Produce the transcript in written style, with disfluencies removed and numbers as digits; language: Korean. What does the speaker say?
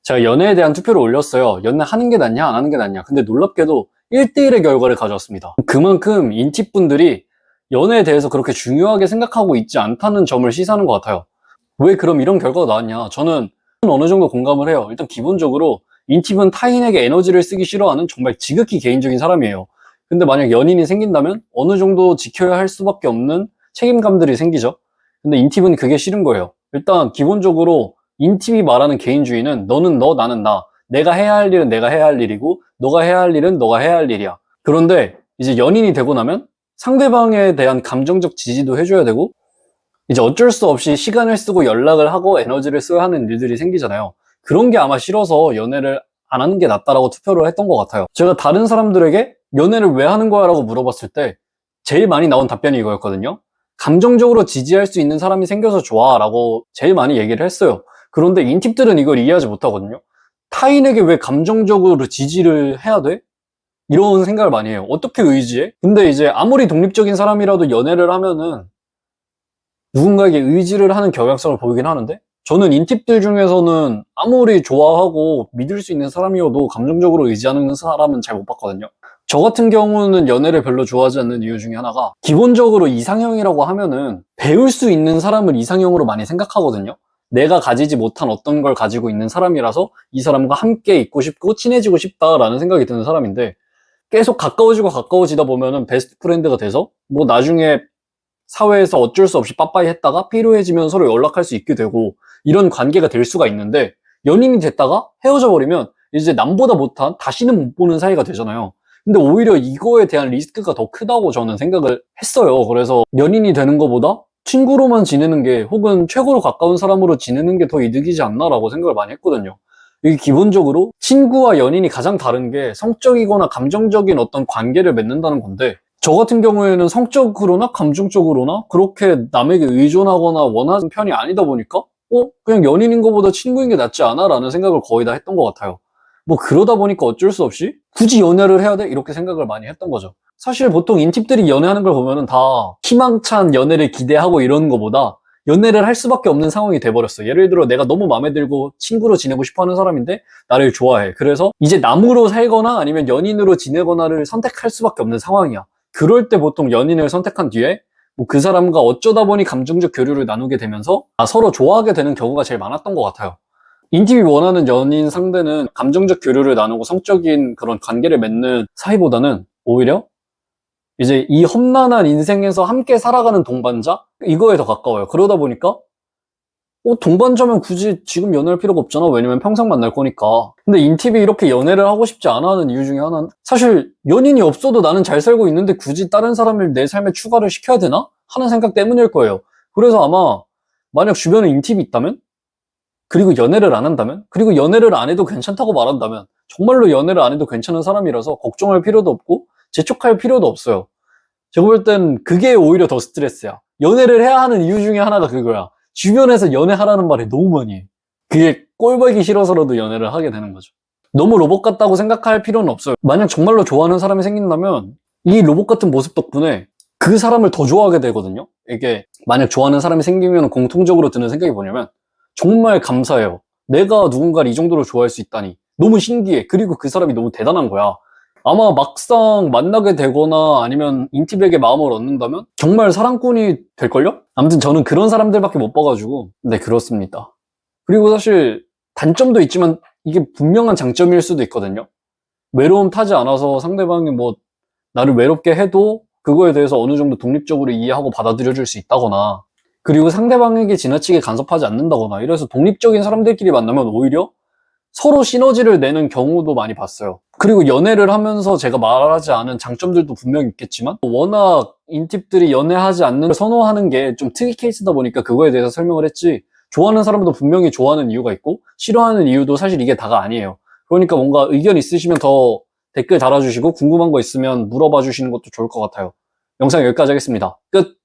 제가 연애에 대한 투표를 올렸어요. 연애하는 게 낫냐, 안 하는 게 낫냐. 근데 놀랍게도 1대1의 결과를 가져왔습니다. 그만큼 인팁분들이 연애에 대해서 그렇게 중요하게 생각하고 있지 않다는 점을 시사하는 것 같아요. 왜 그럼 이런 결과가 나왔냐? 저는 어느 정도 공감을 해요. 일단 기본적으로 인팁은 타인에게 에너지를 쓰기 싫어하는 정말 지극히 개인적인 사람이에요. 근데 만약 연인이 생긴다면 어느 정도 지켜야 할 수밖에 없는 책임감들이 생기죠. 근데 인팁은 그게 싫은 거예요. 일단 기본적으로 인팁이 말하는 개인주의는 너는 너, 나는 나. 내가 해야 할 일은 내가 해야 할 일이고 너가 해야 할 일은 너가 해야 할 일이야. 그런데 이제 연인이 되고 나면 상대방에 대한 감정적 지지도 해줘야 되고 이제 어쩔 수 없이 시간을 쓰고 연락을 하고 에너지를 써야 하는 일들이 생기잖아요. 그런 게 아마 싫어서 연애를 안 하는 게 낫다라고 투표를 했던 것 같아요. 제가 다른 사람들에게 연애를 왜 하는 거야 라고 물어봤을 때 제일 많이 나온 답변이 이거였거든요. 감정적으로 지지할 수 있는 사람이 생겨서 좋아 라고 제일 많이 얘기를 했어요. 그런데 인팁들은 이걸 이해하지 못하거든요. 타인에게 왜 감정적으로 지지를 해야 돼? 이런 생각을 많이 해요. 어떻게 의지해? 근데 이제 아무리 독립적인 사람이라도 연애를 하면은 누군가에게 의지를 하는 경향성을 보이긴 하는데 저는 인팁들 중에서는 아무리 좋아하고 믿을 수 있는 사람이어도 감정적으로 의지하는 사람은 잘 못 봤거든요. 저 같은 경우는 연애를 별로 좋아하지 않는 이유 중에 하나가 기본적으로 이상형이라고 하면은 배울 수 있는 사람을 이상형으로 많이 생각하거든요. 내가 가지지 못한 어떤 걸 가지고 있는 사람이라서 이 사람과 함께 있고 싶고 친해지고 싶다라는 생각이 드는 사람인데 계속 가까워지고 가까워지다 보면은 베스트 프렌드가 돼서 뭐 나중에 사회에서 어쩔 수 없이 빠빠이 했다가 필요해지면 서로 연락할 수 있게 되고 이런 관계가 될 수가 있는데 연인이 됐다가 헤어져 버리면 이제 남보다 못한 다시는 못 보는 사이가 되잖아요. 근데 오히려 이거에 대한 리스크가 더 크다고 저는 생각을 했어요. 그래서 연인이 되는 것보다 친구로만 지내는 게 혹은 최고로 가까운 사람으로 지내는 게 더 이득이지 않나라고 생각을 많이 했거든요. 이게 기본적으로 친구와 연인이 가장 다른 게 성적이거나 감정적인 어떤 관계를 맺는다는 건데 저 같은 경우에는 성적으로나 감정적으로나 그렇게 남에게 의존하거나 원하는 편이 아니다 보니까 그냥 연인인 것보다 친구인 게 낫지 않아? 라는 생각을 거의 다 했던 것 같아요. 뭐 그러다 보니까 어쩔 수 없이 굳이 연애를 해야 돼? 이렇게 생각을 많이 했던 거죠. 사실 보통 인팁들이 연애하는 걸 보면은 다 희망찬 연애를 기대하고 이러는 것보다 연애를 할 수밖에 없는 상황이 돼버렸어. 예를 들어 내가 너무 마음에 들고 친구로 지내고 싶어 하는 사람인데 나를 좋아해. 그래서 이제 남으로 살거나 아니면 연인으로 지내거나를 선택할 수밖에 없는 상황이야. 그럴 때 보통 연인을 선택한 뒤에 뭐 그 사람과 어쩌다 보니 감정적 교류를 나누게 되면서 서로 좋아하게 되는 경우가 제일 많았던 것 같아요. 인팁이 원하는 연인 상대는 감정적 교류를 나누고 성적인 그런 관계를 맺는 사이보다는 오히려 이제 이 험난한 인생에서 함께 살아가는 동반자? 이거에 더 가까워요. 그러다 보니까 동반자면 굳이 지금 연애할 필요가 없잖아. 왜냐면 평생 만날 거니까. 근데 인팁이 이렇게 연애를 하고 싶지 않아 하는 이유 중에 하나는 사실 연인이 없어도 나는 잘 살고 있는데 굳이 다른 사람을 내 삶에 추가를 시켜야 되나? 하는 생각 때문일 거예요. 그래서 아마 만약 주변에 인팁이 있다면 그리고 연애를 안 한다면 그리고 연애를 안 해도 괜찮다고 말한다면 정말로 연애를 안 해도 괜찮은 사람이라서 걱정할 필요도 없고 재촉할 필요도 없어요. 제가 볼 땐 그게 오히려 더 스트레스야. 연애를 해야 하는 이유 중에 하나가 그거야. 주변에서 연애하라는 말을 너무 많이 해. 그게 꼴보기 싫어서라도 연애를 하게 되는 거죠. 너무 로봇 같다고 생각할 필요는 없어요. 만약 정말로 좋아하는 사람이 생긴다면 이 로봇 같은 모습 덕분에 그 사람을 더 좋아하게 되거든요. 이게 만약 좋아하는 사람이 생기면 공통적으로 드는 생각이 뭐냐면 정말 감사해요. 내가 누군가를 이 정도로 좋아할 수 있다니. 너무 신기해. 그리고 그 사람이 너무 대단한 거야. 아마 막상 만나게 되거나 아니면 인팁에게 마음을 얻는다면 정말 사랑꾼이 될걸요? 아무튼 저는 그런 사람들밖에 못 봐가지고 네, 그렇습니다. 그리고 사실 단점도 있지만 이게 분명한 장점일 수도 있거든요. 외로움 타지 않아서 상대방이 뭐 나를 외롭게 해도 그거에 대해서 어느 정도 독립적으로 이해하고 받아들여줄 수 있다거나 그리고 상대방에게 지나치게 간섭하지 않는다거나 이래서 독립적인 사람들끼리 만나면 오히려 서로 시너지를 내는 경우도 많이 봤어요. 그리고 연애를 하면서 제가 말하지 않은 장점들도 분명히 있겠지만 워낙 인팁들이 연애하지 않는 걸 선호하는 게 좀 특이 케이스다 보니까 그거에 대해서 설명을 했지 좋아하는 사람도 분명히 좋아하는 이유가 있고 싫어하는 이유도 사실 이게 다가 아니에요. 그러니까 뭔가 의견 있으시면 더 댓글 달아주시고 궁금한 거 있으면 물어봐 주시는 것도 좋을 것 같아요. 영상 여기까지 하겠습니다. 끝!